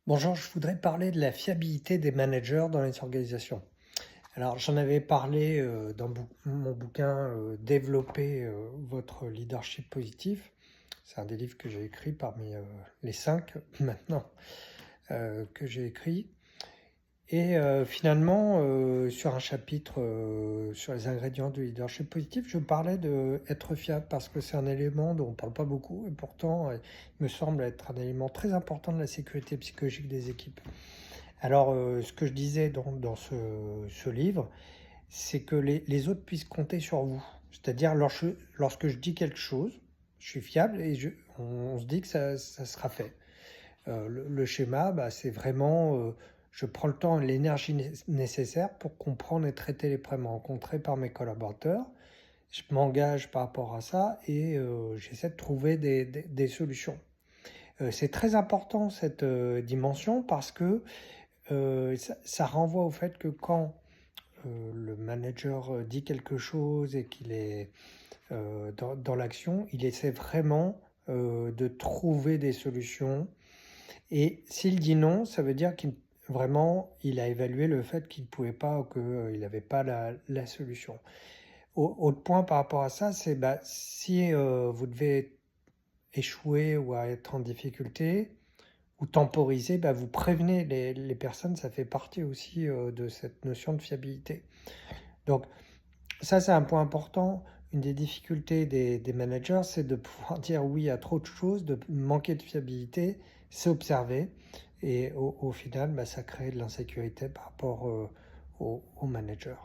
Bonjour, je voudrais parler de la fiabilité des managers dans les organisations. Alors, j'en avais parlé dans mon bouquin Développer votre leadership positif. C'est un des livres que j'ai écrit parmi les 5 maintenant que j'ai écrit. Et finalement, sur un chapitre sur les ingrédients du leadership positif, je parlais d'être fiable parce que c'est un élément dont on ne parle pas beaucoup et pourtant il me semble être un élément très important de la sécurité psychologique des équipes. Alors, ce que je disais dans ce livre, c'est que les autres puissent compter sur vous. C'est-à-dire lorsque je dis quelque chose, je suis fiable et on se dit que ça sera fait. Le schéma, c'est vraiment, je prends le temps et l'énergie nécessaire pour comprendre et traiter les problèmes rencontrés par mes collaborateurs. Je m'engage par rapport à ça et j'essaie de trouver des solutions. C'est très important cette dimension parce que ça renvoie au fait que quand le manager dit quelque chose et qu'il est dans l'action, il essaie vraiment de trouver des solutions. Et s'il dit non, ça veut dire qu'il vraiment, il a évalué le fait qu'il ne pouvait pas ou qu'il n'avait pas la solution. Autre point par rapport à ça, c'est si vous devez échouer ou à être en difficulté, ou temporiser, vous prévenez les personnes, ça fait partie aussi de cette notion de fiabilité. Donc ça, c'est un point important. Une des difficultés des managers, c'est de pouvoir dire oui à trop de choses, de manquer de fiabilité, c'est observé. Et au final, ça crée de l'insécurité par rapport aux managers.